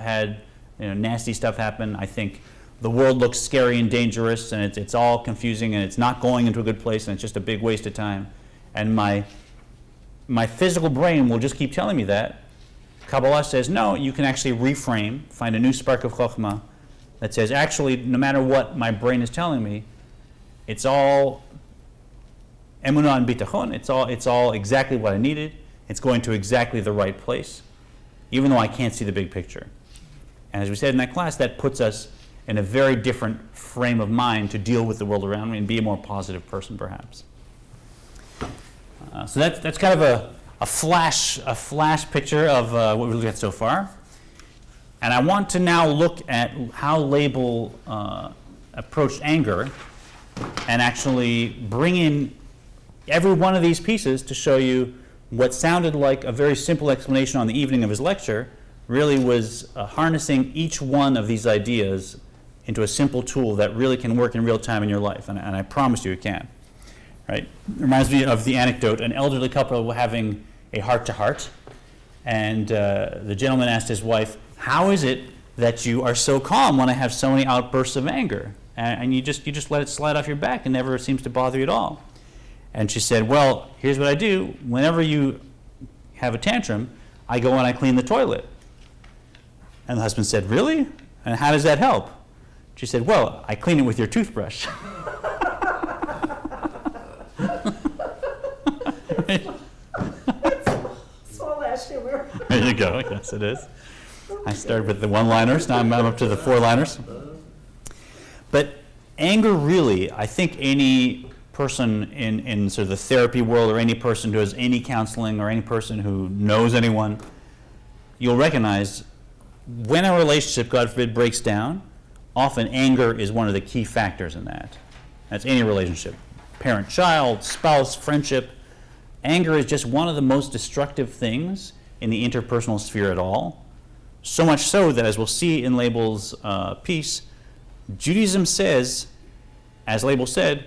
had nasty stuff happen. I think the world looks scary and dangerous, and it's all confusing, and it's not going into a good place, and it's just a big waste of time. And my physical brain will just keep telling me that. Kabbalah says, no, you can actually reframe, find a new spark of chokhmah that says, actually, no matter what my brain is telling me, it's all emunah and bitachon. It's all exactly what I needed. It's going to exactly the right place, even though I can't see the big picture. And as we said in that class, that puts us in a very different frame of mind to deal with the world around me and be a more positive person, perhaps. So that's kind of a flash picture of what we've looked at so far. And I want to now look at how Label approached anger and actually bring in every one of these pieces to show you what sounded like a very simple explanation on the evening of his lecture really was harnessing each one of these ideas into a simple tool that really can work in real time in your life. And I promise you it can. Right? It reminds me of the anecdote, an elderly couple were having a heart-to-heart, and the gentleman asked his wife, how is it that you are so calm when I have so many outbursts of anger? And you just let it slide off your back and never seems to bother you at all. And she said, well, here's what I do. Whenever you have a tantrum, I go and I clean the toilet. And the husband said, really? And how does that help? She said, well, I clean it with your toothbrush. There you go. Yes, it is. I started with the one-liners. Now I'm up to the four-liners. But anger really, I think any person in sort of the therapy world or any person who has any counseling or any person who knows anyone, you'll recognize when a relationship, God forbid, breaks down, often anger is one of the key factors in that. That's any relationship. Parent-child, spouse, friendship. Anger is just one of the most destructive things in the interpersonal sphere at all. So much so that, as we'll see in Label's piece, Judaism says, as Label said,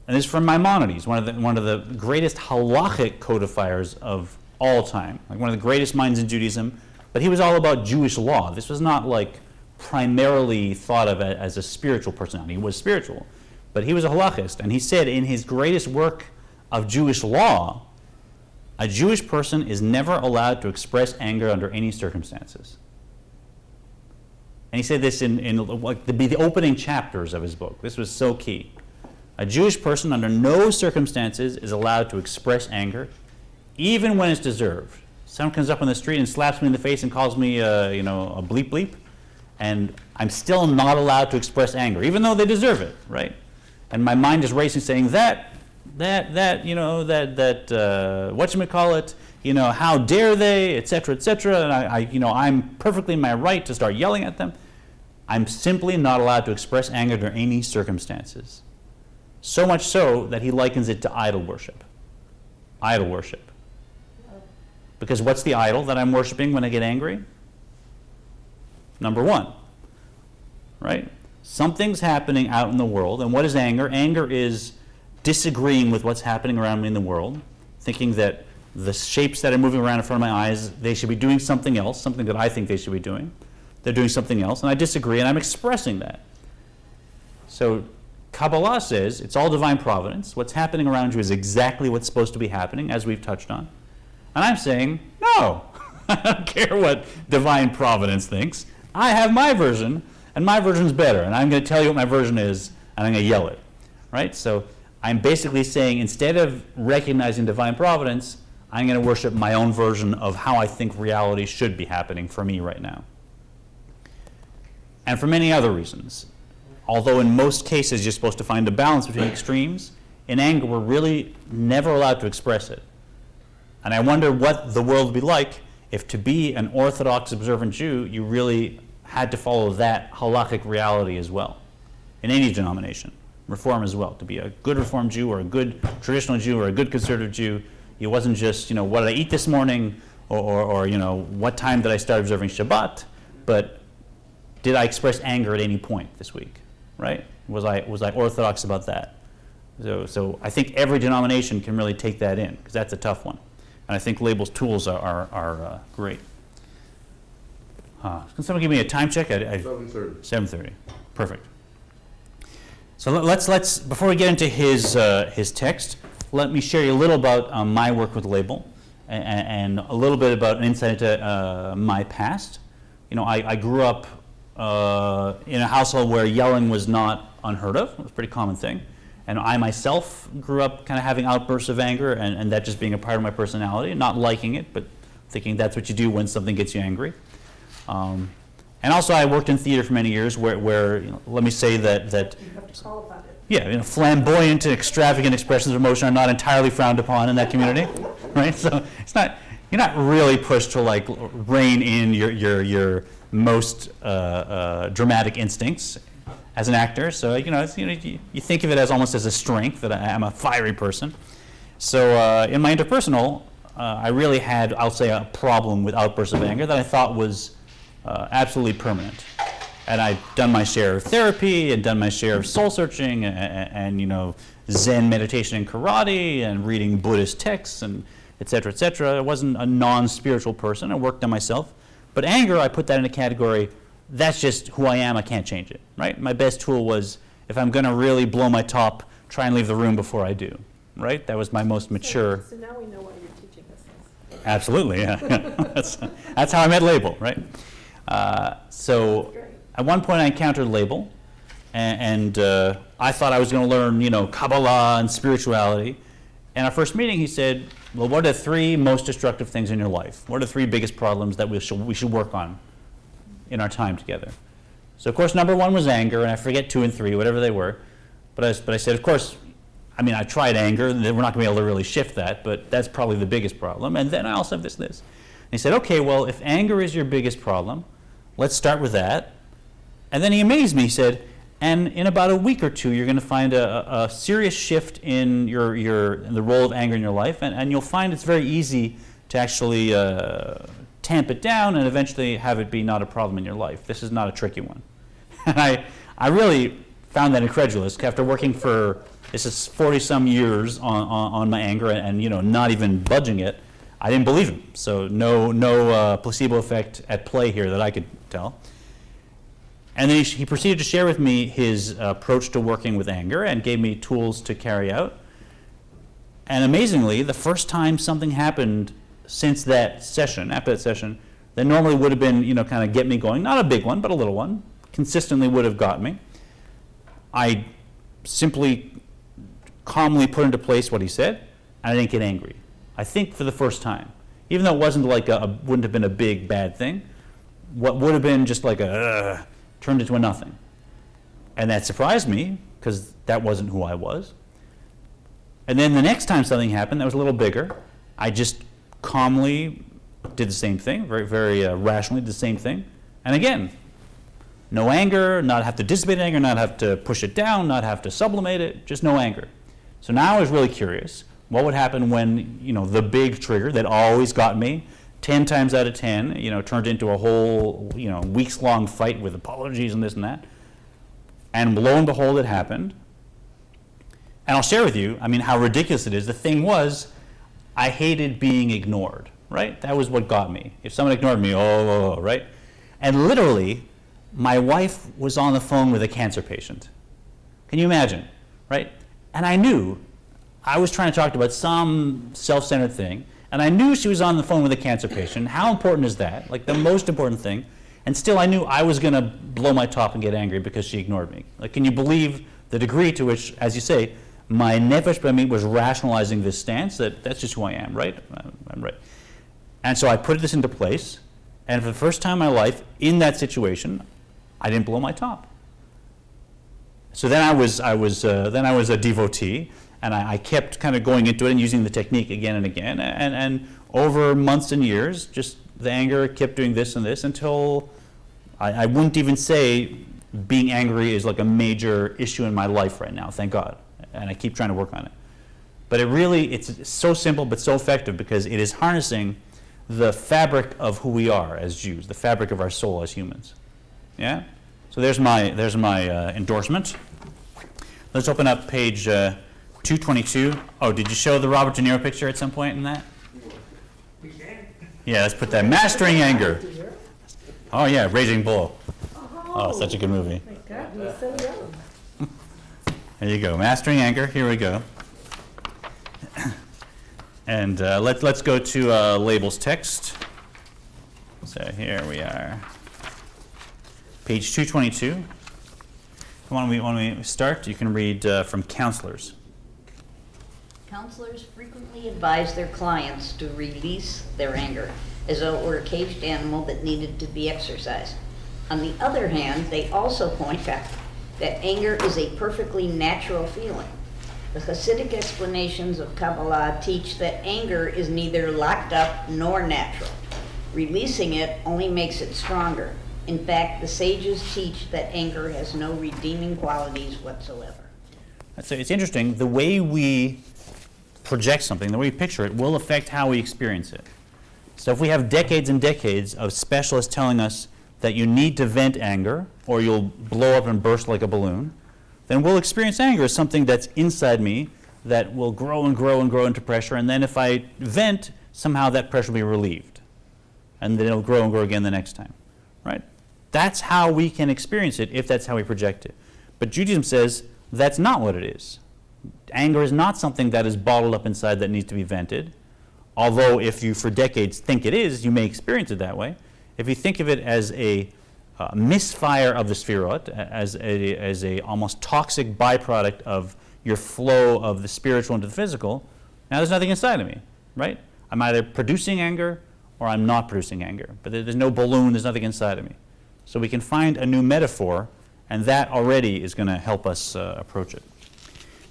and this is from Maimonides, one of the greatest halachic codifiers of all time, like one of the greatest minds in Judaism, but he was all about Jewish law. This was not like primarily thought of as a spiritual personality. He was spiritual, but he was a halachist, and he said in his greatest work of Jewish law, a Jewish person is never allowed to express anger under any circumstances. And he said this in the opening chapters of his book. This was so key. A Jewish person under no circumstances is allowed to express anger, even when it's deserved. Someone comes up on the street and slaps me in the face and calls me a bleep bleep, and I'm still not allowed to express anger, even though they deserve it, right? And my mind is racing saying whatchamacallit, how dare they, et cetera, and I'm perfectly in my right to start yelling at them. I'm simply not allowed to express anger under any circumstances. So much so that he likens it to idol worship. Idol worship. Because what's the idol that I'm worshiping when I get angry? Number one, right? Something's happening out in the world, and what is anger? Anger is disagreeing with what's happening around me in the world, thinking that the shapes that are moving around in front of my eyes, they should be doing something else, something that I think they should be doing. They're doing something else, and I disagree, and I'm expressing that. So Kabbalah says it's all divine providence. What's happening around you is exactly what's supposed to be happening, as we've touched on. And I'm saying, no, I don't care what divine providence thinks. I have my version, and my version's better, and I'm going to tell you what my version is, and I'm going to yell it, right? So I'm basically saying, instead of recognizing divine providence, I'm going to worship my own version of how I think reality should be happening for me right now. And for many other reasons. Although in most cases you're supposed to find a balance between extremes, in anger we're really never allowed to express it. And I wonder what the world would be like if, to be an Orthodox observant Jew, you really had to follow that halakhic reality as well, in any denomination. Reform as well. To be a good Reform Jew or a good traditional Jew or a good conservative Jew, it wasn't just, what did I eat this morning, or what time did I start observing Shabbat, but did I express anger at any point this week, right? Was I Orthodox about that? So I think every denomination can really take that in, because that's a tough one. And I think Label's tools are great. Can someone give me a time check? 7:30. 7:30. Perfect. So let's before we get into his text, let me share you a little about my work with label and a little bit about an insight into my past. You know, I grew up in a household where yelling was not unheard of. It was a pretty common thing. And I myself grew up kind of having outbursts of anger and that just being a part of my personality, not liking it, but thinking that's what you do when something gets you angry. And also I worked in theater for many years where you know, let me say that You have to call about it. yeah, you know, flamboyant and extravagant expressions of emotion are not entirely frowned upon in that community, right? So it's not, you're not really pushed to like rein in your most dramatic instincts as an actor. So you think of it as almost as a strength that I'm a fiery person. So in my interpersonal, I really had, I'll say, a problem with outbursts of anger that I thought was absolutely permanent. And I'd done my share of therapy and done my share of soul searching and you know, Zen meditation and karate and reading Buddhist texts and et cetera, et cetera. I wasn't a non-spiritual person. I worked on myself. But anger, I put that in a category, that's just who I am, I can't change it, right? My best tool was, if I'm going to really blow my top, try and leave the room before I do, right? That was my most mature. So now we know why you're teaching us this. Absolutely, yeah. That's how I met label, right? So Great. at one point I encountered label, and I thought I was going to learn, you know, Kabbalah and spirituality. And our first meeting, he said, well, what are the 3 most destructive things in your life? What are the 3 biggest problems that we should work on in our time together? So of course number 1 was anger, and I forget 2 and 3, whatever they were. But I said, of course, I mean, I tried anger, and we're not going to be able to really shift that, but that's probably the biggest problem. And then I also have this. And he said, okay, well, if anger is your biggest problem, let's start with that. And then he amazed me. He said, and in about a week or 2, you're going to find a serious shift in in the role of anger in your life, and you'll find it's very easy to actually tamp it down and eventually have it be not a problem in your life. This is not a tricky one. And I really found that incredulous after working for, this is 40-some years on my anger and you know, not even budging it. I didn't believe him. So no placebo effect at play here that I could tell. And then he proceeded to share with me his approach to working with anger and gave me tools to carry out. And amazingly, the first time something happened since that session, after that session, that normally would have been, you know, kind of get me going, not a big one, but a little one, consistently would have got me. I simply calmly put into place what he said, and I didn't get angry. I think for the first time. Even though it wasn't like wouldn't have been a big bad thing, what would have been just like a turned into a nothing. And that surprised me, because that wasn't who I was. And then the next time something happened that was a little bigger, I just calmly did the same thing, very, very rationally did the same thing. And again, no anger, not have to dissipate anger, not have to push it down, not have to sublimate it, just no anger. So now I was really curious, what would happen when, you know, the big trigger that always got me, 10 times out of 10, you know, turned into a whole, you know, weeks-long fight with apologies and this and that. And lo and behold, it happened. And I'll share with you, I mean, how ridiculous it is. The thing was, I hated being ignored, right? That was what got me. If someone ignored me, right? And literally, my wife was on the phone with a cancer patient. Can you imagine, right? And I knew I was trying to talk about some self-centered thing, and I knew she was on the phone with a cancer patient. How important is that? Like the most important thing. And still I knew I was going to blow my top and get angry because she ignored me. Like, can you believe the degree to which, as you say, my nefesh b'ami was rationalizing this stance that that's just who I am, right? I'm right. And so I put this into place, and for the first time in my life, in that situation, I didn't blow my top. So then I was a devotee, and I kept kind of going into it and using the technique again and again, and over months and years, just the anger kept doing this and this until I wouldn't even say being angry is like a major issue in my life right now, thank God, and I keep trying to work on it. But it's so simple but so effective because it is harnessing the fabric of who we are as Jews, the fabric of our soul as humans. Yeah? So there's my endorsement. Let's open up page 222. Oh, did you show the Robert De Niro picture at some point in that? We can. Yeah, let's put that. Mastering anger. Oh yeah, Raging Bull. Oh, such a good movie. My God, he's so young. There you go, Mastering Anger. Here we go. And let's go to Label's text. So here we are, page 222. When we start, you can read from Counselors. Counselors frequently advise their clients to release their anger, as though it were a caged animal that needed to be exercised. On the other hand, they also point out that anger is a perfectly natural feeling. The Hasidic explanations of Kabbalah teach that anger is neither locked up nor natural. Releasing it only makes it stronger. In fact, the sages teach that anger has no redeeming qualities whatsoever. So it's interesting, the way we project something, the way we picture it, will affect how we experience it. So if we have decades and decades of specialists telling us that you need to vent anger or you'll blow up and burst like a balloon, then we'll experience anger as something that's inside me that will grow and grow and grow into pressure, and then if I vent, somehow that pressure will be relieved. And then it'll grow and grow again the next time, right? That's how we can experience it if that's how we project it. But Judaism says that's not what it is. Anger is not something that is bottled up inside that needs to be vented, although if you for decades think it is, you may experience it that way. If you think of it as a misfire of the sefirot, as a almost toxic byproduct of your flow of the spiritual into the physical, now there's nothing inside of me, right? I'm either producing anger or I'm not producing anger. But there's no balloon, there's nothing inside of me. So we can find a new metaphor, and that already is going to help us approach it.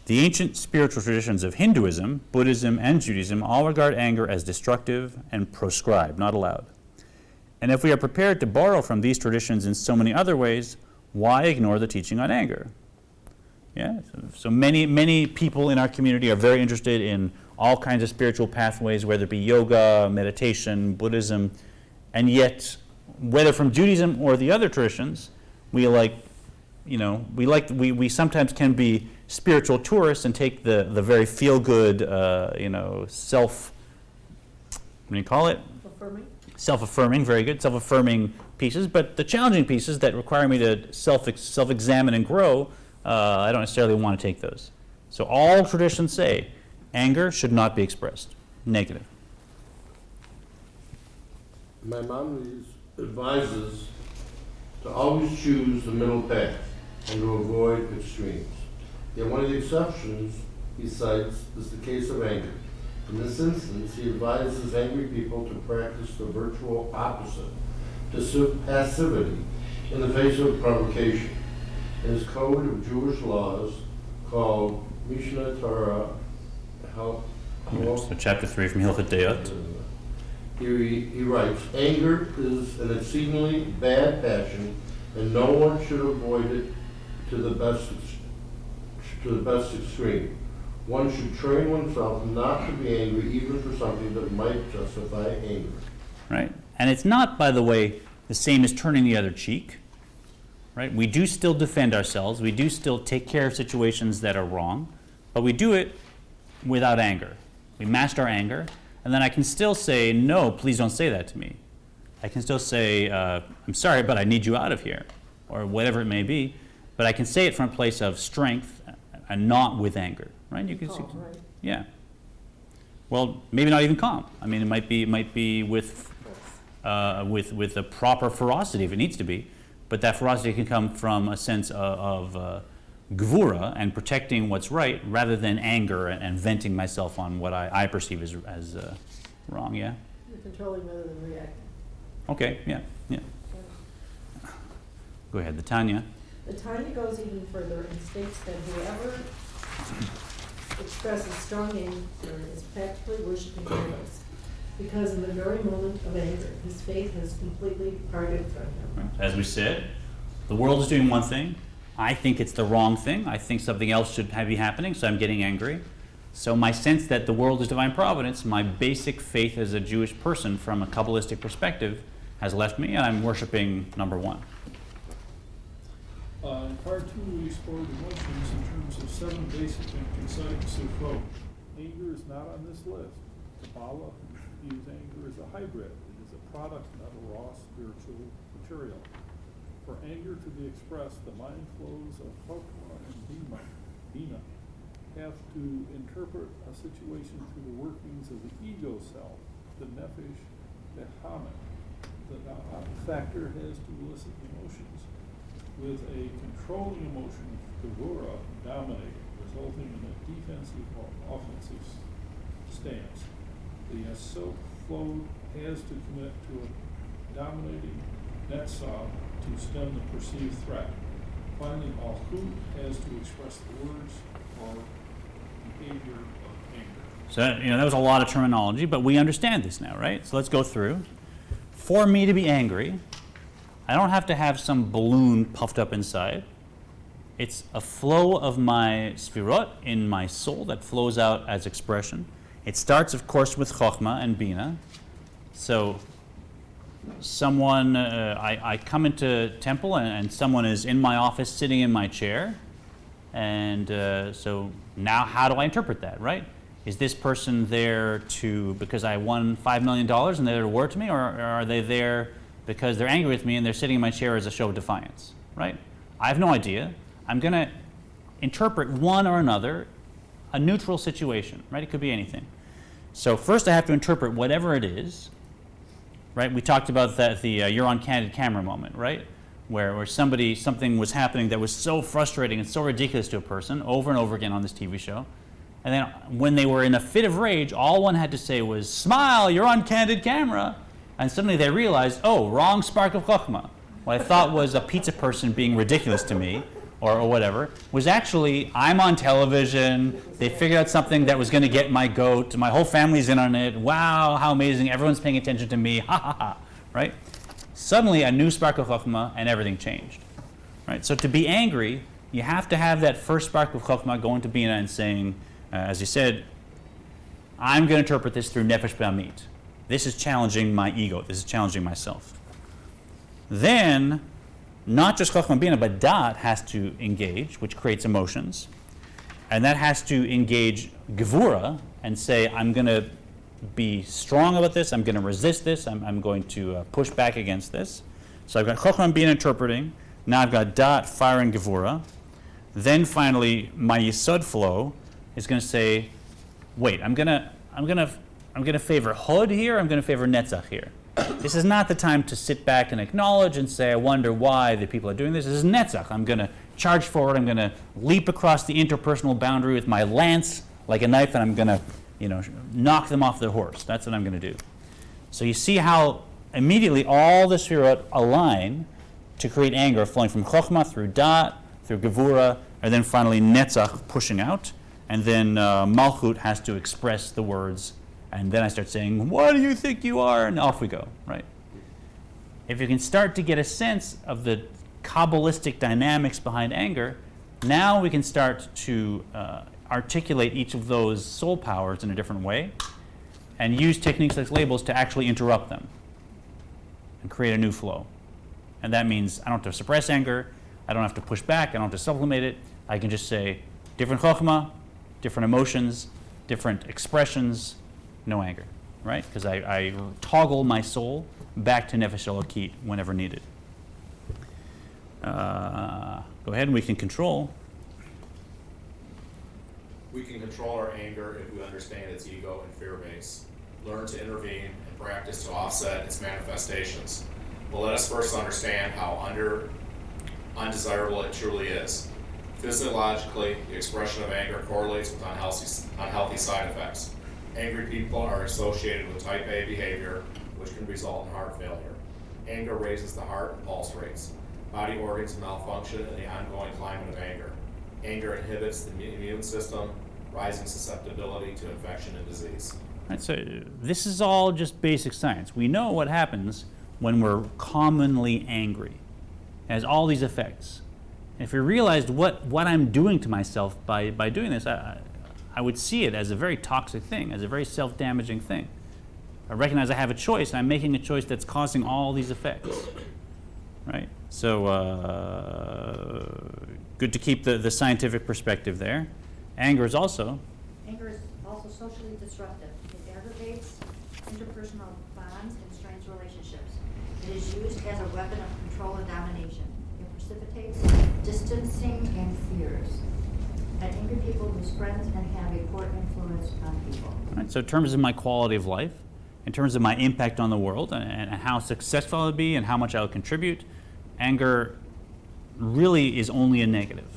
The ancient spiritual traditions of Hinduism, Buddhism, and Judaism all regard anger as destructive and proscribed, not allowed. And if we are prepared to borrow from these traditions in so many other ways, why ignore the teaching on anger? Yeah, so many people in our community are very interested in all kinds of spiritual pathways, whether it be yoga, meditation, Buddhism, and yet, whether from Judaism or the other traditions, we sometimes can be spiritual tourists and take the very feel-good, what do you call it? Affirming. Self-affirming, very good, self-affirming pieces, but the challenging pieces that require me to self-examine and grow, I don't necessarily want to take those. So all traditions say anger should not be expressed. Negative. My mom advises to always choose the middle path and to avoid extremes. Yet one of the exceptions he cites is the case of anger. In this instance, he advises angry people to practice the virtual opposite, to passivity in the face of provocation. In his code of Jewish laws called Mishnah Torah, So chapter 3 from Hilchot Deot. he writes, anger is an exceedingly bad passion, and no one should avoid it to the best extreme. One should train oneself not to be angry even for something that might justify anger. Right? And it's not, by the way, the same as turning the other cheek. Right? We do still defend ourselves. We do still take care of situations that are wrong, but we do it without anger. We master our anger, and then I can still say, no, please don't say that to me. I can still say, I'm sorry, but I need you out of here, or whatever it may be, but I can say it from a place of strength and not with anger. Right? You can see, Right. yeah. Well, maybe not even calm. I mean, it might be with a proper ferocity if it needs to be, but that ferocity can come from a sense of gvura and protecting what's right, rather than anger and venting myself on what I perceive as wrong. Yeah. You're controlling rather than reacting. Okay. Yeah. Go ahead, the Tanya. The Tanya goes even further and states that whoever expresses strong anger is practically worshiping idols, because in the very moment of anger, his faith has completely departed from him. As we said, the world is doing one thing. I think it's the wrong thing. I think something else should be happening, so I'm getting angry. So my sense that the world is divine providence, my basic faith as a Jewish person from a kabbalistic perspective, has left me, and I'm worshiping number one. In part 2, we explored emotions in terms of 7 basic and concise sefirot. Anger is not on this list. Kabbalah views anger as a hybrid. It is a product, not a raw spiritual material. For anger to be expressed, the mind flows of Chokmah and Bina have to interpret a situation through the workings of the ego self, the nefesh, the hamet. The factor has to elicit emotions, with a controlling emotion, gevura, dominating, resulting in a defensive or offensive stance. The yesod flow has to commit to a dominating netzah to stem the perceived threat. Finally, malchut has to express the words or behavior of anger. So, that was a lot of terminology, but we understand this now, right? So let's go through. For me to be angry, I don't have to have some balloon puffed up inside. It's a flow of my sefirot in my soul that flows out as expression. It starts, of course, with Chokhmah and Bina. So someone, I come into temple and someone is in my office sitting in my chair. And so now how do I interpret that, right? Is this person there because I won $5 million and they're there to war to me, or are they there because they're angry with me and they're sitting in my chair as a show of defiance, right? I have no idea. I'm going to interpret one or another, a neutral situation, right? It could be anything. So first I have to interpret whatever it is, right? We talked about that, the you're on candid camera moment, right? Where something was happening that was so frustrating and so ridiculous to a person over and over again on this TV show. And then when they were in a fit of rage, all one had to say was, smile, you're on candid camera. And suddenly they realized, oh, wrong spark of chokhmah. What I thought was a pizza person being ridiculous to me, or whatever, was actually, I'm on television, they figured out something that was going to get my goat, my whole family's in on it, wow, how amazing, everyone's paying attention to me, ha ha ha, right? Suddenly a new spark of chokhmah and everything changed, right? So to be angry, you have to have that first spark of chokhmah going to Bina and saying, as you said, I'm going to interpret this through nefesh b'amit. This is challenging my ego. This is challenging myself. Then, not just chokhmah bina, but dat has to engage, which creates emotions. And that has to engage gevura and say, I'm going to be strong about this. I'm going to resist this. I'm going to push back against this. So I've got chokhmah bina interpreting. Now I've got dat, fire, and gevura. Then finally, my yesod flow is going to say, wait, I'm going to favor hod here, I'm going to favor netzach here. This is not the time to sit back and acknowledge and say, I wonder why the people are doing this. This is netzach. I'm going to charge forward, I'm going to leap across the interpersonal boundary with my lance like a knife, and I'm going to, knock them off their horse. That's what I'm going to do. So you see how immediately all the sefirot align to create anger, flowing from chokhmah through dat, through gevura, and then finally netzach pushing out. And then malchut has to express the words, and then I start saying, what do you think you are? And off we go, right? If you can start to get a sense of the kabbalistic dynamics behind anger, now we can start to articulate each of those soul powers in a different way and use techniques like labels to actually interrupt them and create a new flow. And that means I don't have to suppress anger, I don't have to push back, I don't have to sublimate it. I can just say different chokhmah, different emotions, different expressions, no anger, right? Because I toggle my soul back to nefesh elokit whenever needed. Go ahead and we can control. We can control our anger if we understand its ego and fear base, learn to intervene, and practice to offset its manifestations. But let us first understand how undesirable it truly is. Physiologically, the expression of anger correlates with unhealthy side effects. Angry people are associated with type A behavior, which can result in heart failure. Anger raises the heart and pulse rates. Body organs malfunction in the ongoing climate of anger. Anger inhibits the immune system, rising susceptibility to infection and disease. Right, so this is all just basic science. We know what happens when we're commonly angry. It has all these effects. If we realized what I'm doing to myself by doing this, I would see it as a very toxic thing, as a very self-damaging thing. I recognize I have a choice, and I'm making a choice that's causing all these effects, right? So good to keep the scientific perspective there. Anger is also socially disruptive. It aggravates interpersonal bonds and strains relationships. It is used as a weapon of control and domination. It precipitates distancing and fears. And anger people lose friends and have a poor influence on people. All right, so in terms of my quality of life, in terms of my impact on the world and how successful I would be and how much I would contribute, anger really is only a negative,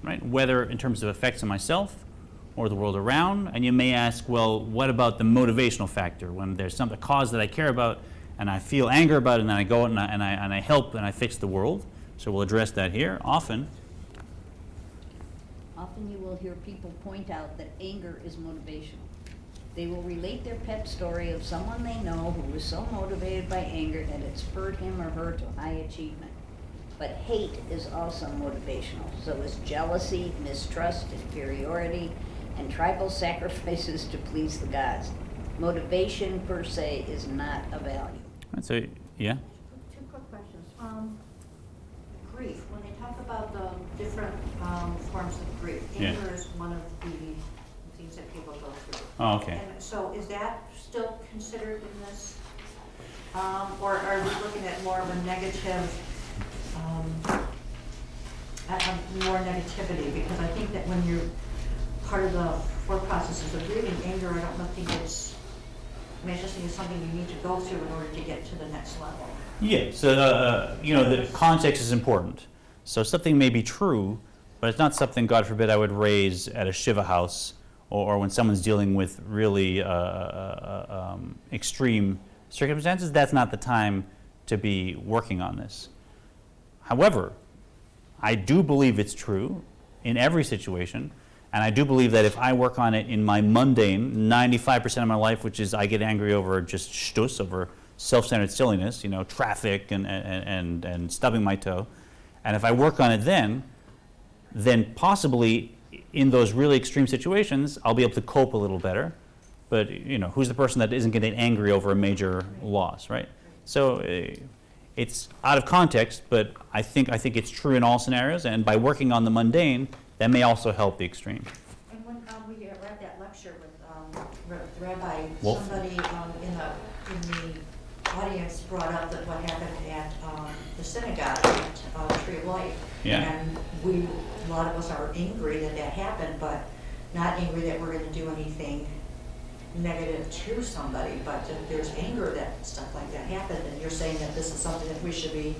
right? Whether in terms of effects on myself or the world around. And you may ask, well, what about the motivational factor? When there's a cause that I care about and I feel anger about it, and then I go out and I help and I fix the world. So we'll address that here. Often you will hear people point out that anger is motivational. They will relate their pet story of someone they know who was so motivated by anger that it spurred him or her to high achievement. But hate is also motivational. So is jealousy, mistrust, inferiority, and tribal sacrifices to please the gods. Motivation per se is not a value. So, yeah. Two quick questions. Grief, when they talk about the different forms of grief, Yeah. anger is one of the things that people go through. Oh, okay. And so is that still considered in this? Or are we looking at more of a negative, more negativity? Because I think that when you're part of the four processes of grieving, anger, I don't think it's, I just think it's something you need to go through in order to get to the next level. Yeah, so, the context is important. So something may be true, but it's not something, God forbid, I would raise at a Shiva house or when someone's dealing with really extreme circumstances. That's not the time to be working on this. However, I do believe it's true in every situation, and I do believe that if I work on it in my mundane 95% of my life, which is I get angry over just shtus, over self-centered silliness, traffic and stubbing my toe, and if I work on it then possibly in those really extreme situations, I'll be able to cope a little better. But who's the person that isn't getting angry over a major loss, right? So it's out of context, but I think it's true in all scenarios. And by working on the mundane, that may also help the extreme. And when we were at that lecture with Rabbi, Wolf? somebody in the audience brought up that what happened at the synagogue at Tree of Life. Yeah. And a lot of us are angry that happened, but not angry that we're going to do anything negative to somebody, but that there's anger that stuff like that happened. And you're saying that this is something that we should be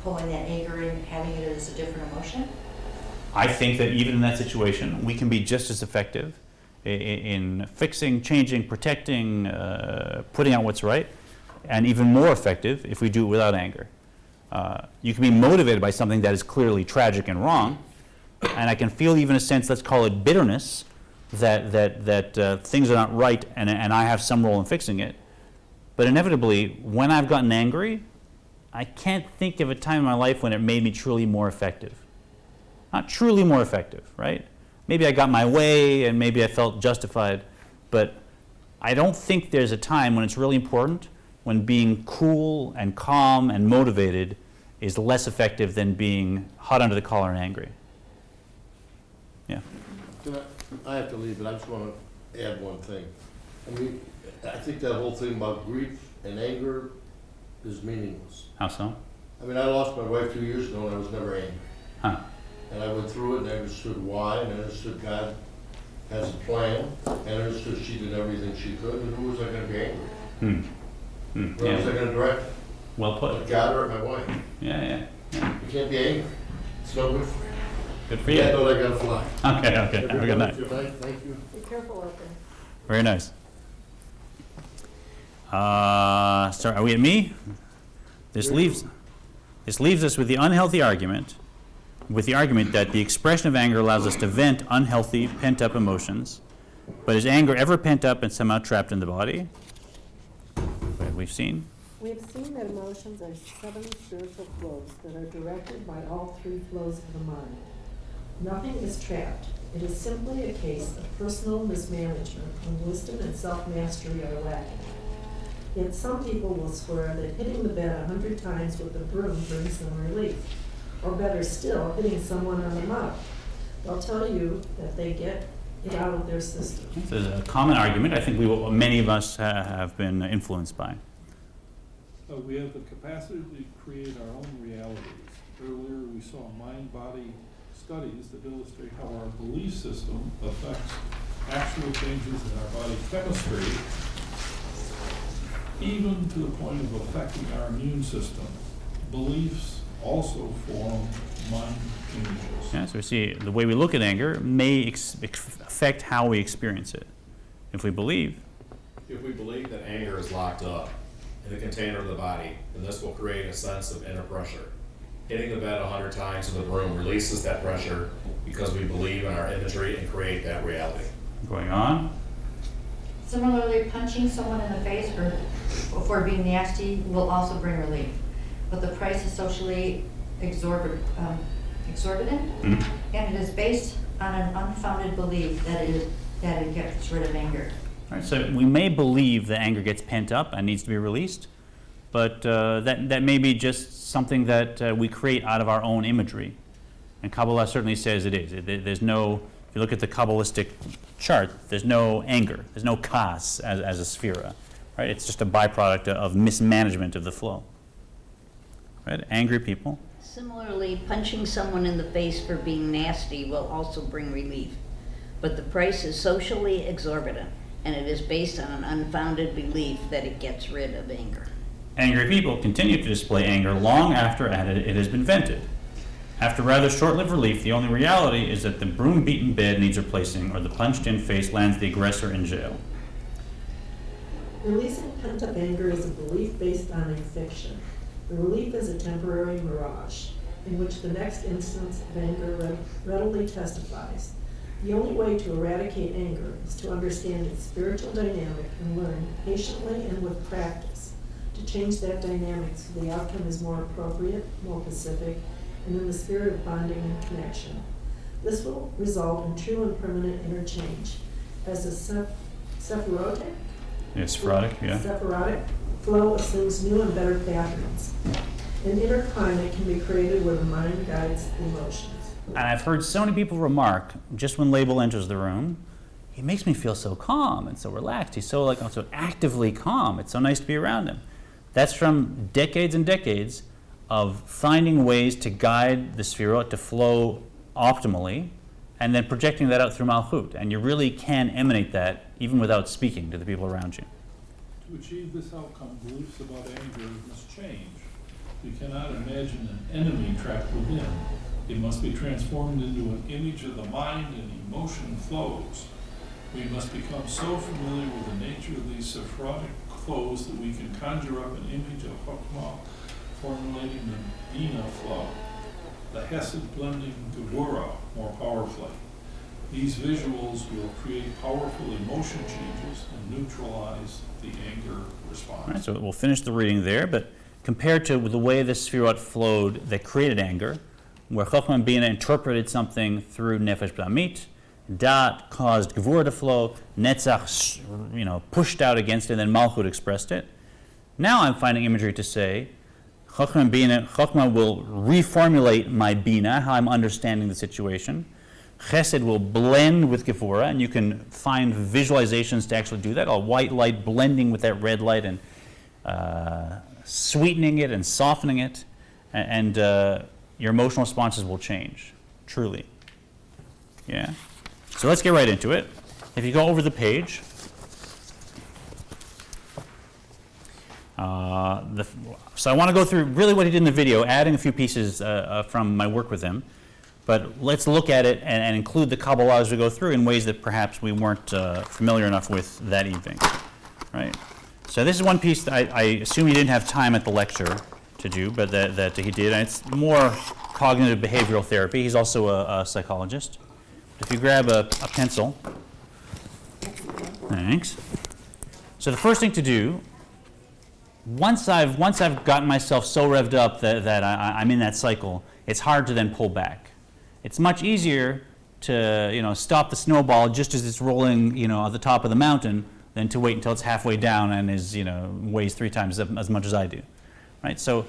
pulling that anger and having it as a different emotion? I think that even in that situation, we can be just as effective in fixing, changing, protecting, putting out what's right, and even more effective if we do it without anger. You can be motivated by something that is clearly tragic and wrong, and I can feel even a sense, let's call it bitterness, that things are not right and I have some role in fixing it. But inevitably, when I've gotten angry, I can't think of a time in my life when it made me truly more effective. Not truly more effective, right? Maybe I got my way and maybe I felt justified, but I don't think there's a time when it's really important when being cool and calm and motivated is less effective than being hot under the collar and angry. Yeah. I have to leave, but I just want to add one thing. I think that whole thing about grief and anger is meaningless. How so? I lost my wife 2 years ago and I was never angry. Huh. And I went through it and I understood why, and I understood God has a plan, and I understood she did everything she could, and who was I going to be angry? Where was I going to direct her? Well put. But God or my wife. Yeah. You can't be angry. It's no good for you. Good for you. Yeah, no, I got to fly. Okay. Have a good night. Thank you. Be careful out there. Very nice. So are we at me? This leaves us with the unhealthy argument, that the expression of anger allows us to vent unhealthy, pent-up emotions. But is anger ever pent up and somehow trapped in the body? What we've seen. We have seen that emotions are 7 spiritual flows that are directed by all 3 flows of the mind. Nothing is trapped. It is simply a case of personal mismanagement when wisdom and self-mastery are lacking. Yet some people will swear that hitting the bed 100 times with a broom brings them relief. Or better still, hitting someone on the mouth. They'll tell you that they get it out of their system. It's a common argument. I think many of us have been influenced by. We have the capacity to create our own realities. Earlier, we saw mind-body studies that illustrate how our belief system affects actual changes in our body chemistry, even to the point of affecting our immune system. Beliefs also form mind images. Yeah, so we see the way we look at anger may affect how we experience it. If we believe that anger is locked up in the container of the body, then this will create a sense of inner pressure. Hitting the bed 100 times in the room releases that pressure because we believe in our imagery and create that reality. going on, Similarly, punching someone in the face for being nasty will also bring relief. But the price is socially exorbitant, Mhm. and it is based on an unfounded belief that it gets rid of anger. All right, so we may believe that anger gets pent up and needs to be released, but that may be just something that we create out of our own imagery. And Kabbalah certainly says it is. There's no, if you look at the kabbalistic chart, there's no anger, there's no kas as a sefirot, right? It's just a byproduct of mismanagement of the flow. Right? Angry people. Similarly, punching someone in the face for being nasty will also bring relief. But the price is socially exorbitant, and it is based on an unfounded belief that it gets rid of anger. Angry people continue to display anger long after it has been vented. After rather short-lived relief, the only reality is that the broom-beaten bed needs replacing, or the punched-in face lands the aggressor in jail. Releasing pent-up anger is a belief based on a fiction. The relief is a temporary mirage, in which the next instance of anger readily testifies. The only way to eradicate anger is to understand its spiritual dynamic and learn, patiently and with practice, to change that dynamic so the outcome is more appropriate, more pacific, and in the spirit of bonding and connection. This will result in true and permanent interchange. As a sefirot, It's Sefirot, yeah. Separatic flow assumes new and better patterns. An inner climate can be created where the mind guides the emotions. And I've heard so many people remark, just when Label enters the room, he makes me feel so calm and so relaxed. He's so so actively calm. It's so nice to be around him. That's from decades and decades of finding ways to guide the sefirot to flow optimally, and then projecting that out through Malchut. And you really can emanate that even without speaking to the people around you. To achieve this outcome, beliefs about anger must change. We cannot imagine an enemy trapped within. It must be transformed into an image of the mind, and emotion flows. We must become so familiar with the nature of these sephirotic flows that we can conjure up an image of Chokmah formulating the Bina flow, the Hesed blending Gevurah more powerfully. These visuals will create powerful emotion changes and neutralize the anger response. All right, so we'll finish the reading there, but compared to the way the sefirot flowed that created anger, where Chochmah and Bina interpreted something through Nefesh B'Amit, Dat caused Gevurah to flow, Netzach, pushed out against it, and then Malchut expressed it. Now I'm finding imagery to say, Chochmah will reformulate my Bina, how I'm understanding the situation. Chesed will blend with Gevurah, and you can find visualizations to actually do that, a white light blending with that red light and sweetening it and softening it, and your emotional responses will change, truly. Yeah? So let's get right into it. If you go over the page, so I want to go through really what he did in the video, adding a few pieces from my work with him. But let's look at it and include the Kabbalah as we go through in ways that perhaps we weren't familiar enough with that evening. Right? So this is one piece that I assume he didn't have time at the lecture to do, but that he did. And it's more cognitive behavioral therapy. He's also a psychologist. If you grab a pencil. Thanks. So the first thing to do, once I've gotten myself so revved up that I'm in that cycle, it's hard to then pull back. It's much easier to stop the snowball just as it's rolling at the top of the mountain than to wait until it's halfway down and is weighs 3 times as much as I do, right? So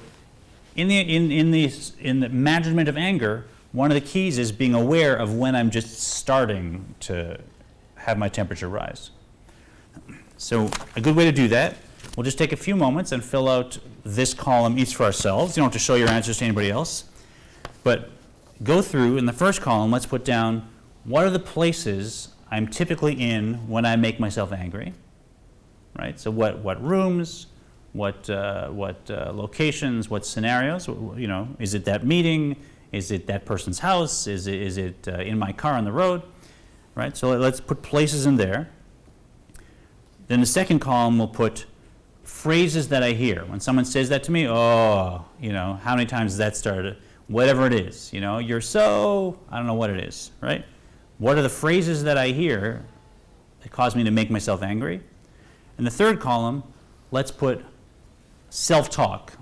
in the management of anger, one of the keys is being aware of when I'm just starting to have my temperature rise. So a good way to do that, we'll just take a few moments and fill out this column each for ourselves. You don't have to show your answers to anybody else. But go through, in the first column, let's put down what are the places I'm typically in when I make myself angry, right? So what rooms, what locations, what scenarios, you know, is it that meeting? Is it that person's house? Is it in my car on the road, right? So let's put places in there. Then the second column will put phrases that I hear. When someone says that to me, oh, you know, how many times has that started? Whatever it is, you know, you're so, I don't know what it is, right? What are the phrases that I hear that cause me to make myself angry? In the third column, let's put self-talk,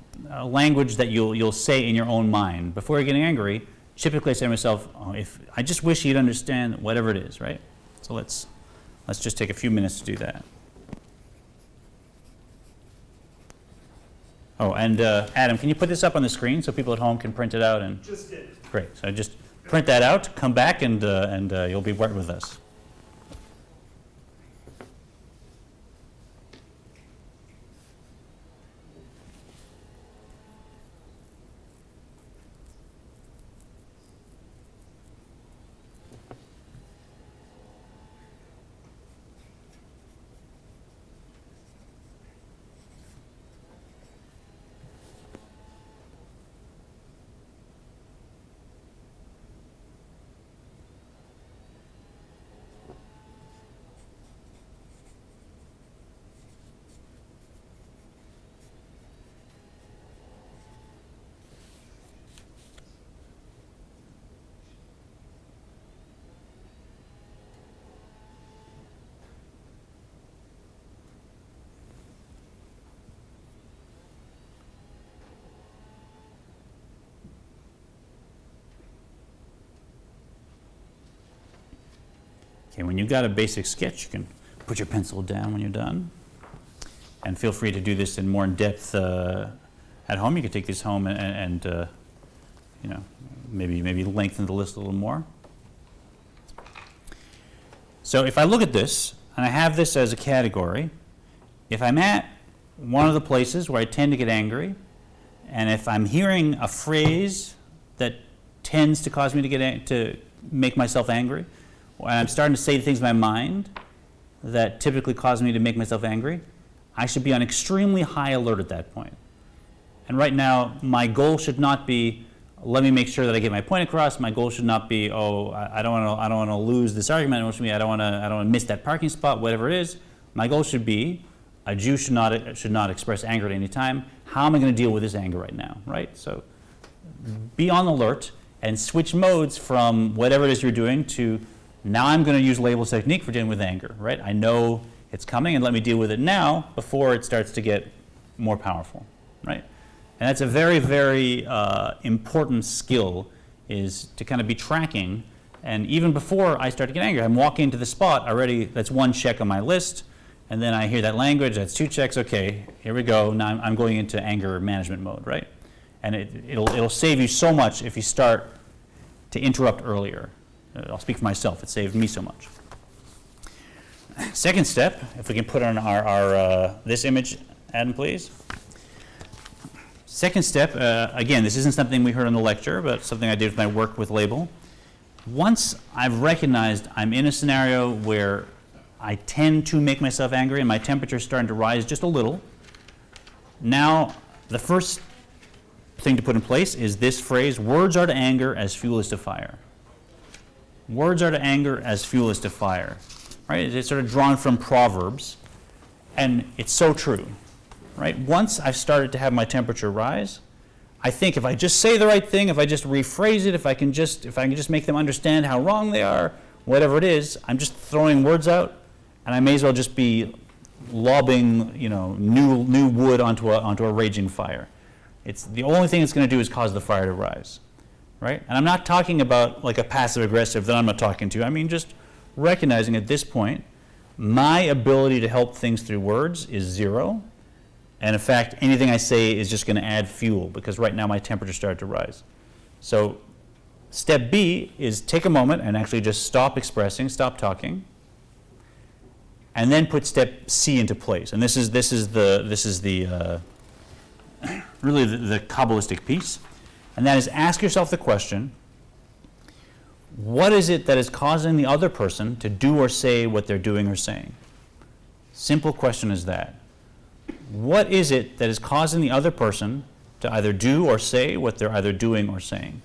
language that you'll say in your own mind. Before you're getting angry, typically I say to myself, oh, if I just wish you'd understand whatever it is, right? So let's just take a few minutes to do that. Oh, and Adam, can you put this up on the screen so people at home can print it out? And Just did. great. So just print that out, come back, and you'll be right with us. Okay, when you've got a basic sketch, you can put your pencil down when you're done. And feel free to do this in more in depth at home. You can take this home and you know, maybe lengthen the list a little more. So if I look at this, and I have this as a category, if I'm at one of the places where I tend to get angry, and if I'm hearing a phrase that tends to cause me to make myself angry, and I'm starting to say things in my mind that typically cause me to make myself angry, I should be on extremely high alert at that point. And right now, my goal should not be, let me make sure that I get my point across. My goal should not be, oh, I don't want to lose this argument. I don't want to miss that parking spot, whatever it is. My goal should be, a Jew should not express anger at any time. How am I going to deal with this anger right now, right? So be on alert and switch modes from whatever it is you're doing to, now I'm going to use labels technique for dealing with anger, right? I know it's coming, and let me deal with it now before it starts to get more powerful, right? And that's a very, very important skill, is to kind of be tracking. And even before I start to get angry, I'm walking into the spot already, that's one check on my list, and then I hear that language, that's two checks, okay, here we go, now I'm going into anger management mode, right? And it'll save you so much if you start to interrupt earlier. I'll speak for myself, it saved me so much. Second step, if we can put on our this image, Adam, please. Second step, again, this isn't something we heard in the lecture, but something I did with my work with label. Once I've recognized I'm in a scenario where I tend to make myself angry and my temperature is starting to rise just a little, now the first thing to put in place is this phrase, words are to anger as fuel is to fire. Words are to anger as fuel is to fire. Right? It's sort of drawn from Proverbs, and it's so true. Right? Once I've started to have my temperature rise, I think if I just say the right thing, if I just rephrase it, if I can just make them understand how wrong they are, whatever it is, I'm just throwing words out, and I may as well just be lobbing, you know, new wood onto a raging fire. It's the only thing it's going to do is cause the fire to rise. Right? And I'm not talking about like a passive aggressive that I'm not talking to. I mean just recognizing at this point my ability to help things through words is zero. And in fact, anything I say is just going to add fuel because right now my temperature started to rise. So step B is take a moment and actually just stop expressing, stop talking, and then put step C into place. And this is the really the kabbalistic piece, and that is ask yourself the question, what is it that is causing the other person to do or say what they're doing or saying? Simple question is that. What is it that is causing the other person to either do or say what they're either doing or saying?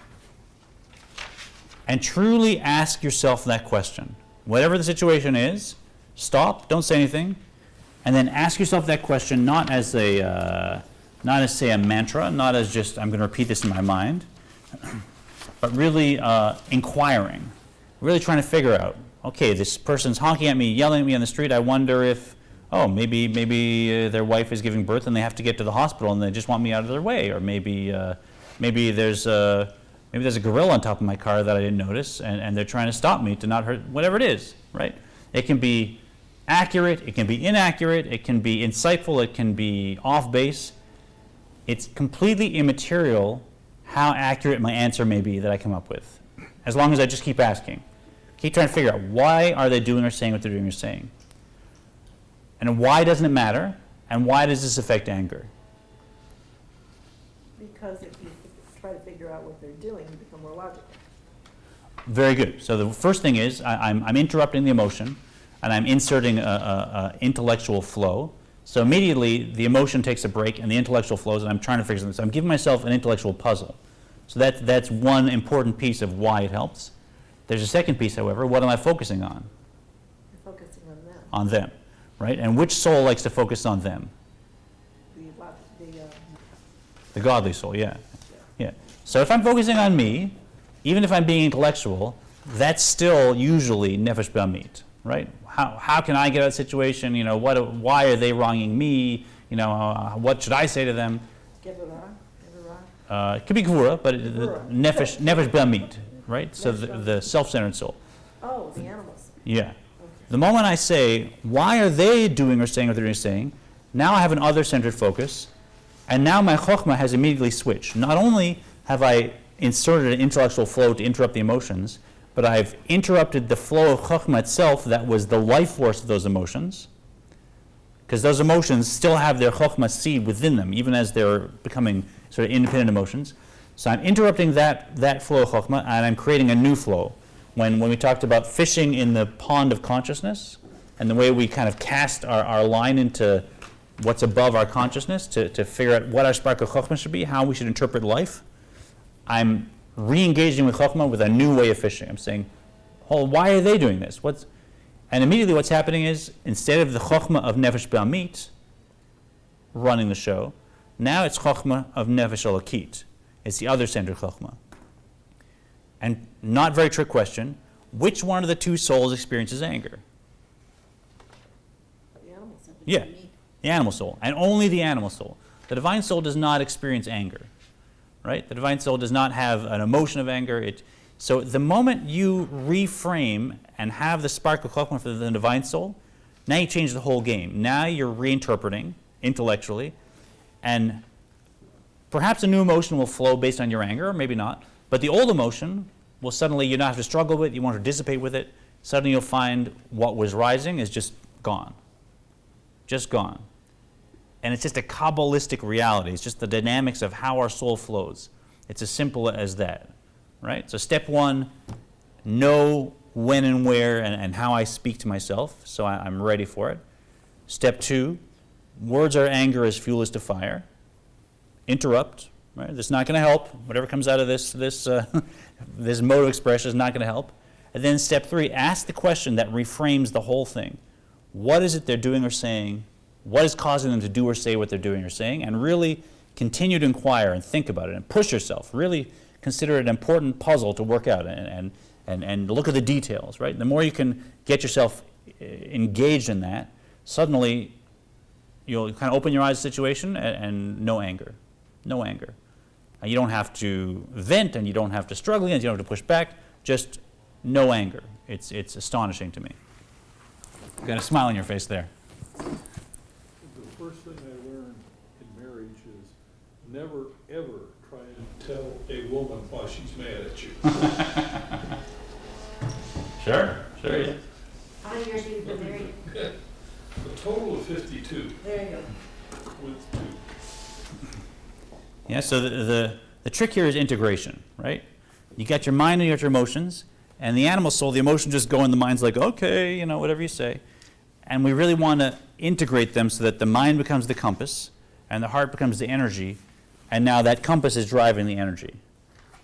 And truly ask yourself that question. Whatever the situation is, stop, don't say anything, and then ask yourself that question not as say a mantra, not as just I'm going to repeat this in my mind, but really inquiring, really trying to figure out, okay, this person's honking at me, yelling at me on the street, I wonder if, maybe their wife is giving birth and they have to get to the hospital and they just want me out of their way, or maybe there's a gorilla on top of my car that I didn't notice, and they're trying to stop me to not hurt, whatever it is, right? It can be accurate, it can be inaccurate, it can be insightful, it can be off base. It's completely immaterial how accurate my answer may be that I come up with, as long as I just keep asking. Keep trying to figure out, why are they doing or saying what they're doing or saying? And why doesn't it matter? And why does this affect anger? Because if you try to figure out what they're doing, you become more logical. Very good. So the first thing is I'm interrupting the emotion, and I'm inserting a intellectual flow. So immediately the emotion takes a break and the intellectual flows, and I'm trying to figure something. So I'm giving myself an intellectual puzzle. So that's one important piece of why it helps. There's a second piece, however. What am I focusing on? You're focusing on them. On them, right? And which soul likes to focus on them? The godly soul, yeah. So if I'm focusing on me, even if I'm being intellectual, that's still usually nefesh b'amit, right? How can I get out of the situation? Why are they wronging me? What should I say to them? It could be gvura, but nefesh b'amit, right? So the self-centered soul. Oh, the animals. Yeah. Okay. The moment I say, why are they doing or saying what they're doing or saying, now I have an other-centered focus, and now my chokhmah has immediately switched. Not only have I inserted an intellectual flow to interrupt the emotions, but I've interrupted the flow of chokhmah itself that was the life force of those emotions, because those emotions still have their chokhmah seed within them, even as they're becoming sort of independent emotions. So I'm interrupting that flow of chokhmah, and I'm creating a new flow. When we talked about fishing in the pond of consciousness, and the way we kind of cast our line into what's above our consciousness to figure out what our spark of chokhmah should be, how we should interpret life, I'm re-engaging with chokhmah with a new way of fishing. I'm saying, why are they doing this? And immediately what's happening is, instead of the chokhmah of nefesh b'amit running the show, now it's chokhmah of nefesh elokit. It's the other-centered chokhmah. And not very trick question, which one of the two souls experiences anger? The animals. Yeah, the animal soul, and only the animal soul. The divine soul does not experience anger, right? The divine soul does not have an emotion of anger. So the moment you reframe and have the spark of chokhmah for the divine soul, now you change the whole game. Now you're reinterpreting intellectually, and perhaps a new emotion will flow based on your anger, or maybe not. But the old emotion will suddenly, you don't have to struggle with it, you won't have to dissipate with it. Suddenly you'll find what was rising is just gone. Just gone. And it's just a kabbalistic reality. It's just the dynamics of how our soul flows. It's as simple as that, right? So step one, know when and where and how I speak to myself, so I'm ready for it. Step two, words are anger as fuel is to fire. Interrupt. Right? This is not going to help. Whatever comes out of this mode of expression is not going to help. And then step three, ask the question that reframes the whole thing. What is it they're doing or saying? What is causing them to do or say what they're doing or saying? And really continue to inquire and think about it and push yourself. Really consider it an important puzzle to work out and look at the details. Right? The more you can get yourself engaged in that, suddenly you'll kind of open your eyes to the situation and no anger. No anger. You don't have to vent, and you don't have to struggle against, you don't have to push back, just no anger. It's astonishing to me. You've got a smile on your face there. The first thing I learned in marriage is never, ever try and tell a woman why she's mad at you. Sure, yeah. How many years have you been married? A total of 52 There you go. with two. Yeah, so the trick here is integration, right? You got your mind and you got your emotions, and the animal soul, the emotions just go in the mind's like, okay, you know, whatever you say. And we really want to integrate them so that the mind becomes the compass, and the heart becomes the energy, and now that compass is driving the energy,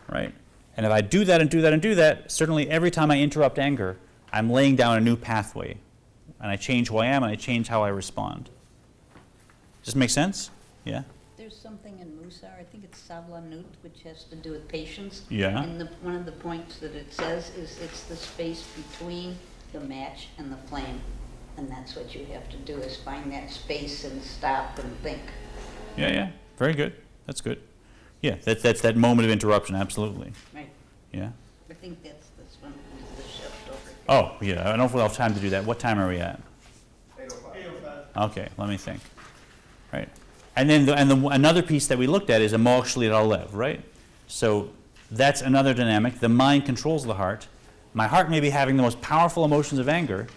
right? And if I do that and do that and do that, certainly every time I interrupt anger, I'm laying down a new pathway, and I change who I am, and I change how I respond. Does this make sense? Yeah? There's something in Musar, I think it's Savlanut, which has to do with patience. Yeah. And one of the points that it says is it's the space between the match and the flame. And that's what you have to do, is find that space and stop and think. Yeah, yeah. Very good. That's good. Yeah, that's that moment of interruption, absolutely. Right. Yeah. I think that's this one, is the shift over. Oh, yeah, I don't know if we'll have time to do that. What time are we at? 8:05. Okay, let me think. Right. And then another piece that we looked at is a masterfully right? So that's another dynamic. The mind controls the heart. My heart may be having the most powerful emotions of anger.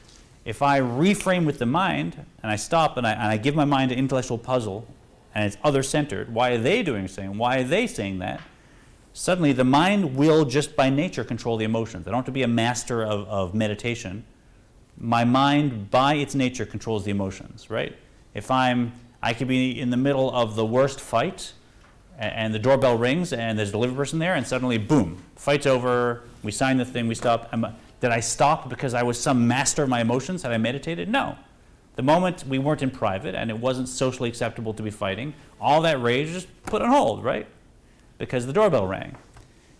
If I reframe with the mind, and I stop and I give my mind an intellectual puzzle, and it's other-centered, why are they doing the same? Why are they saying that? Suddenly the mind will just by nature control the emotions. I don't have to be a master of meditation. My mind, by its nature, controls the emotions, right? If I could be in the middle of the worst fight, and the doorbell rings, and there's a delivery person there, and suddenly, boom, fight's over, we sign the thing, we stop. Did I stop because I was some master of my emotions? Had I meditated? No. The moment we weren't in private, and it wasn't socially acceptable to be fighting, all that rage just put on hold, right? Because the doorbell rang.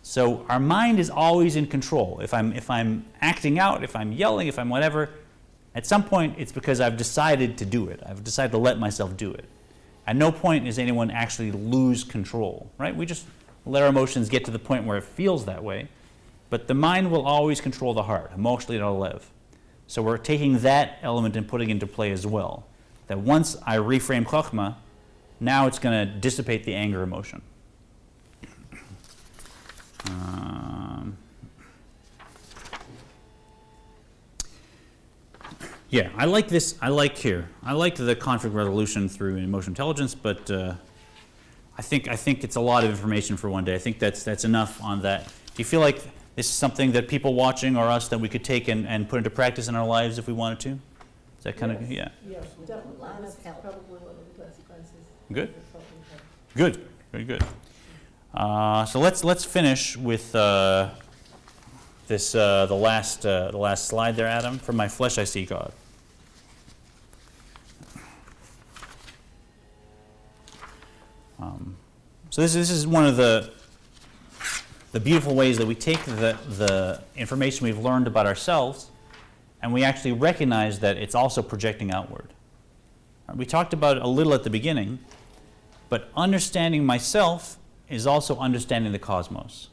So our mind is always in control. If I'm acting out, if I'm yelling, if I'm whatever, at some point it's because I've decided to do it. I've decided to let myself do it. At no point is anyone actually lose control, right? We just let our emotions get to the point where it feels that way. But the mind will always control the heart, emotionally it'll live. So we're taking that element and putting it into play as well. That once I reframe chokhmah, now it's going to dissipate the anger emotion. Yeah, I like this. I like the conflict resolution through emotional intelligence, but I think it's a lot of information for one day. I think that's enough on that. Do you feel like this is something that people watching or us that we could take and put into practice in our lives if we wanted to? Is that kind of, yeah? Yes, definitely. A lot This of is help. probably one of the best classes. Good. I've felt we've had. Good, very good. So let's finish with this the last slide there, Adam. From my flesh I see God. So this is one of the beautiful ways that we take the information we've learned about ourselves, and we actually recognize that it's also projecting outward. We talked about it a little at the beginning, but understanding myself is also understanding the cosmos.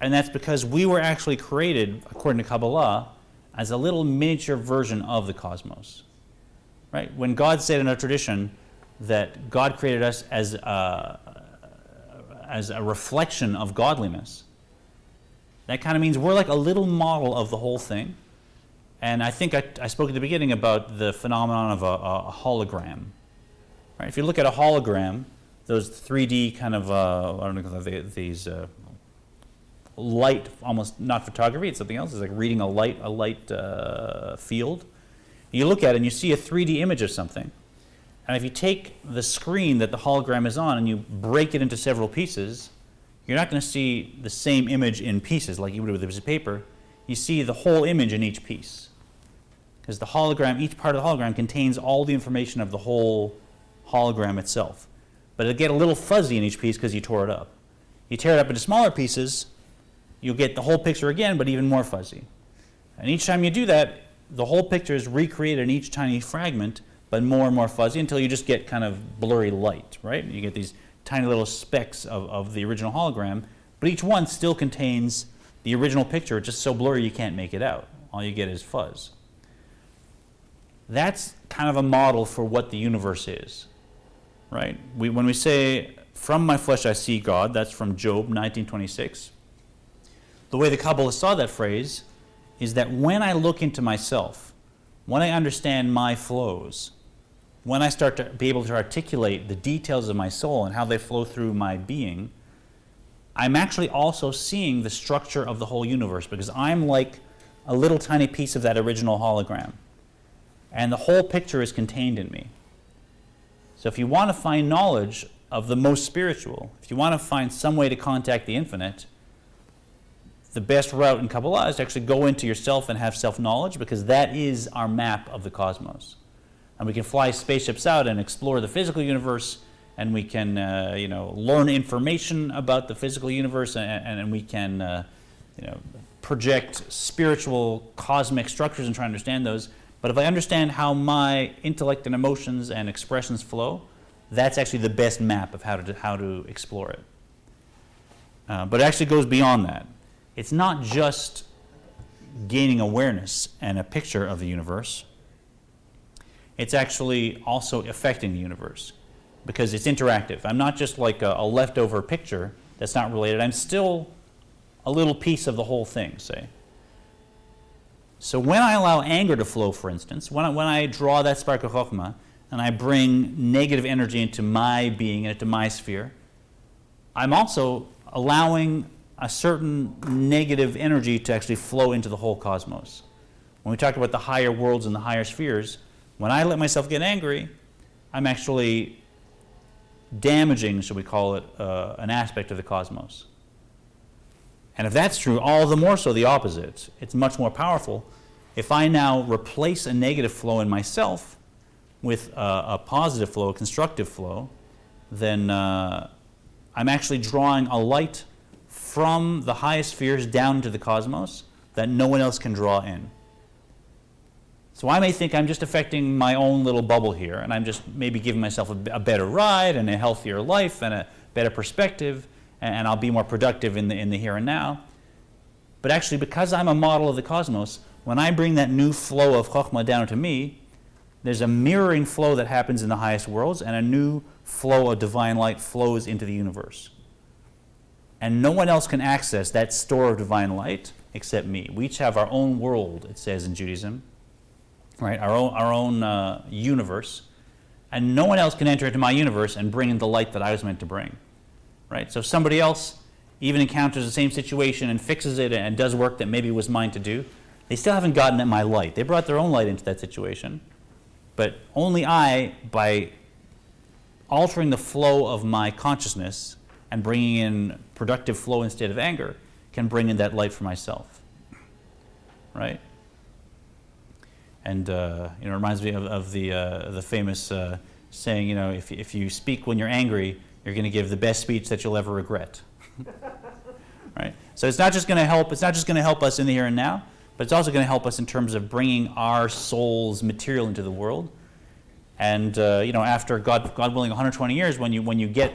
And that's because we were actually created, according to Kabbalah, as a little miniature version of the cosmos. Right? When God said in our tradition that God created us as a reflection of godliness, that kind of means we're like a little model of the whole thing. And I think I spoke at the beginning about the phenomenon of a hologram. Right? If you look at a hologram, those 3D kind of, I don't know, these light, almost not photography, it's something else. It's like reading a light field. You look at it and you see a 3D image of something. And if you take the screen that the hologram is on and you break it into several pieces, you're not going to see the same image in pieces like you would with a piece of paper. You see the whole image in each piece. Because the hologram, each part of the hologram contains all the information of the whole hologram itself. But it'll get a little fuzzy in each piece because you tore it up. You tear it up into smaller pieces, you'll get the whole picture again, but even more fuzzy. And each time you do that, the whole picture is recreated in each tiny fragment, but more and more fuzzy until you just get kind of blurry light, right? You get these tiny little specks of the original hologram, but each one still contains the original picture. It's just so blurry you can't make it out. All you get is fuzz. That's kind of a model for what the universe is, right? When we say, from my flesh I see God, that's from Job 19:26. The way the Kabbalah saw that phrase is that when I look into myself, when I understand my flows, when I start to be able to articulate the details of my soul and how they flow through my being, I'm actually also seeing the structure of the whole universe, because I'm like a little tiny piece of that original hologram. And the whole picture is contained in me. So if you want to find knowledge of the most spiritual, if you want to find some way to contact the infinite, the best route in Kabbalah is to actually go into yourself and have self-knowledge, because that is our map of the cosmos. And we can fly spaceships out and explore the physical universe, and we can learn information about the physical universe, and we can project spiritual cosmic structures and try to understand those. But if I understand how my intellect and emotions and expressions flow, that's actually the best map of how to explore it. But it actually goes beyond that. It's not just gaining awareness and a picture of the universe. It's actually also affecting the universe, because it's interactive. I'm not just like a leftover picture that's not related. I'm still a little piece of the whole thing, say. So when I allow anger to flow, for instance, when I draw that spark of chokhmah and I bring negative energy into my being and into my sphere, I'm also allowing a certain negative energy to actually flow into the whole cosmos. When we talk about the higher worlds and the higher spheres, when I let myself get angry, I'm actually damaging, shall we call it, an aspect of the cosmos. And if that's true, all the more so the opposite. It's much more powerful. If I now replace a negative flow in myself with a positive flow, a constructive flow, then I'm actually drawing a light from the highest spheres down into the cosmos that no one else can draw in. So I may think I'm just affecting my own little bubble here, and I'm just maybe giving myself a better ride and a healthier life and a better perspective, and I'll be more productive in the here and now. But actually, because I'm a model of the cosmos, when I bring that new flow of chokhmah down to me, there's a mirroring flow that happens in the highest worlds, and a new flow of divine light flows into the universe. And no one else can access that store of divine light except me. We each have our own world, it says in Judaism, right? Our own universe, and no one else can enter into my universe and bring in the light that I was meant to bring, right? So if somebody else even encounters the same situation and fixes it and does work that maybe was mine to do, they still haven't gotten at my light. They brought their own light into that situation, but only I, by altering the flow of my consciousness and bringing in productive flow instead of anger, can bring in that light for myself, right? And it reminds me of the famous saying, if you speak when you're angry, you're going to give the best speech that you'll ever regret, right? So it's not just going to help. It's not just going to help us in the here and now, but it's also going to help us in terms of bringing our soul's material into the world. And after God willing, 120 years, when you get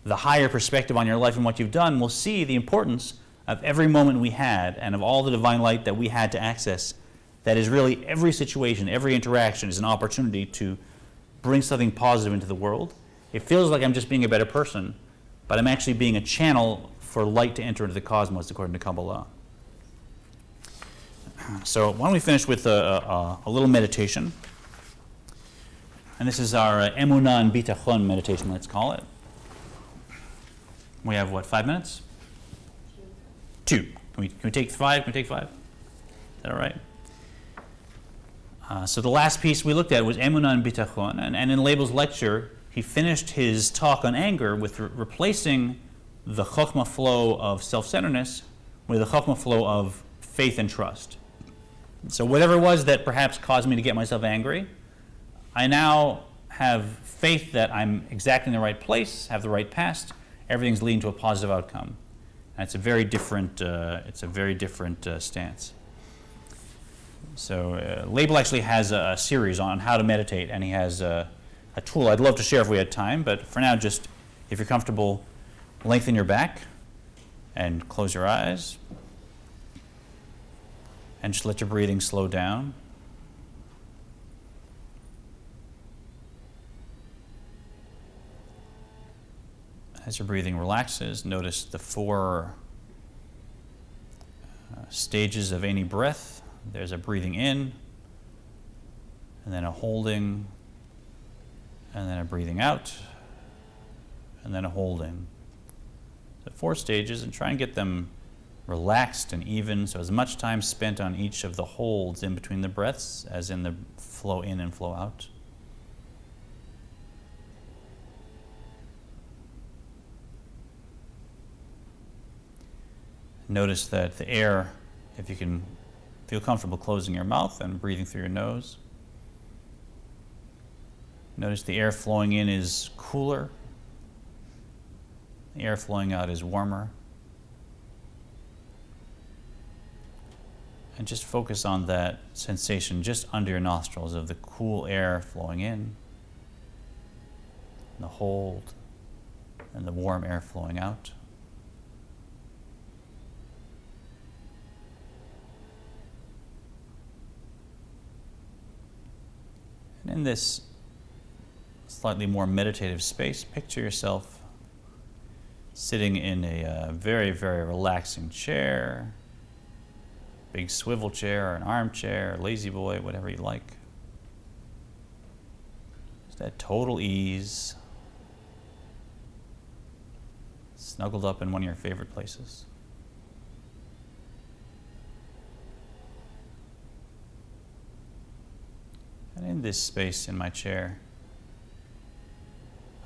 the higher perspective on your life and what you've done, we'll see the importance of every moment we had and of all the divine light that we had to access. That is really every situation, every interaction is an opportunity to bring something positive into the world. It feels like I'm just being a better person, but I'm actually being a channel for light to enter into the cosmos, according to Kabbalah. So why don't we finish with a little meditation. And this is our Emunah and Bitachon meditation, let's call it. We have, 5 minutes? 2. Can we take 5? Can we take 5? Is that all right? So the last piece we looked at was Emunah and Bitachon. And in Label's lecture, he finished his talk on anger with replacing the chokhmah flow of self-centeredness with the chokhmah flow of faith and trust. So whatever it was that perhaps caused me to get myself angry, I now have faith that I'm exactly in the right place, have the right past, everything's leading to a positive outcome. And it's a very different stance. So Label actually has a series on how to meditate, and he has a tool I'd love to share if we had time, but for now, just if you're comfortable, lengthen your back and close your eyes and just let your breathing slow down. As your breathing relaxes, notice the 4 stages of any breath. There's a breathing in, and then a holding, and then a breathing out, and then a holding. So 4 stages, and try and get them relaxed and even, so as much time spent on each of the holds in between the breaths as in the flow in and flow out. Notice that the air, if you can feel comfortable closing your mouth and breathing through your nose. Notice the air flowing in is cooler. The air flowing out is warmer. And just focus on that sensation just under your nostrils of the cool air flowing in, the hold, and the warm air flowing out. And in this slightly more meditative space, picture yourself sitting in a very, very relaxing chair, big swivel chair, or an armchair, lazy boy, whatever you like. Just that total ease, snuggled up in one of your favorite places. And in this space in my chair,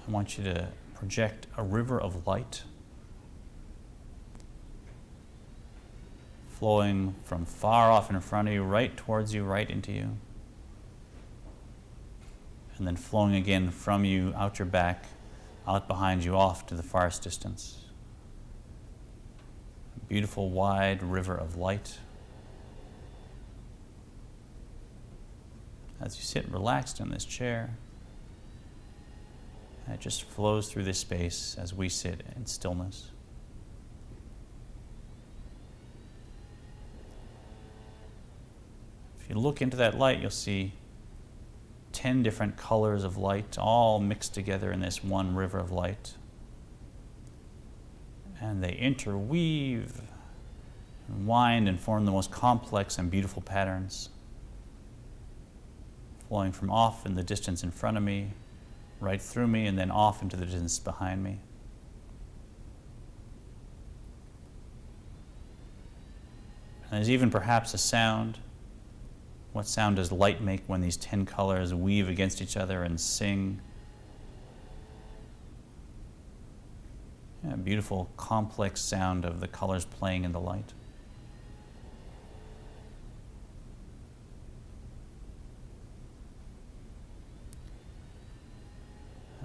I want you to project a river of light flowing from far off in front of you, right towards you, right into you. And then flowing again from you, out your back, out behind you, off to the farthest distance. A beautiful, wide river of light. As you sit relaxed in this chair, and it just flows through this space as we sit in stillness. If you look into that light, you'll see 10 different colors of light, all mixed together in this one river of light. And they interweave and wind and form the most complex and beautiful patterns, flowing from off in the distance in front of me, right through me, and then off into the distance behind me. And there's even perhaps a sound. What sound does light make when these 10 colors weave against each other and sing? A beautiful, complex sound of the colors playing in the light.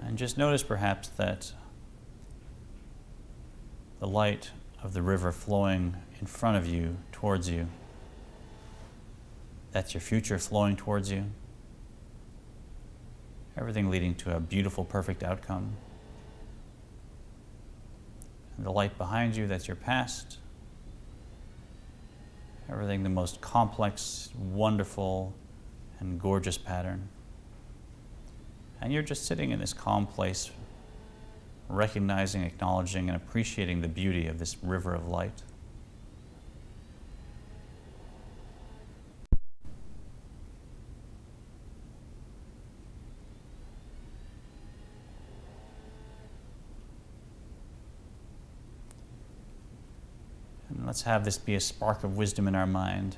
And just notice perhaps that the light of the river flowing in front of you, towards you, that's your future flowing towards you. Everything leading to a beautiful, perfect outcome. And the light behind you, that's your past. Everything the most complex, wonderful, and gorgeous pattern. And you're just sitting in this calm place, recognizing, acknowledging, and appreciating the beauty of this river of light. And let's have this be a spark of wisdom in our mind,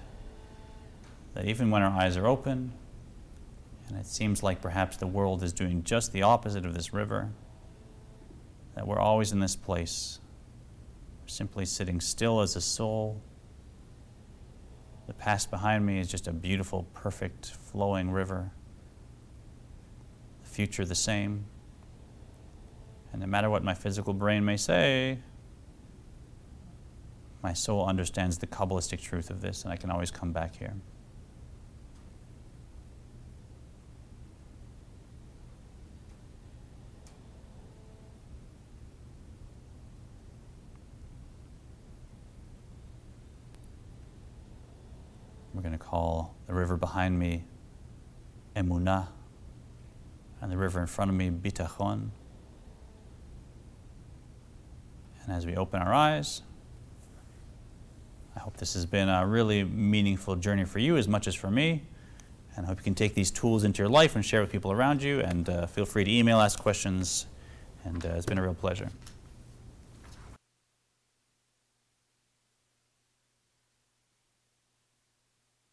that even when our eyes are open, and it seems like perhaps the world is doing just the opposite of this river, that we're always in this place, simply sitting still as a soul. The past behind me is just a beautiful, perfect, flowing river. The future the same. And no matter what my physical brain may say, my soul understands the kabbalistic truth of this, and I can always come back here. We're going to call the river behind me Emunah, and the river in front of me Bitachon. And as we open our eyes, I hope this has been a really meaningful journey for you as much as for me. And I hope you can take these tools into your life and share with people around you. And feel free to email, ask questions. And it's been a real pleasure.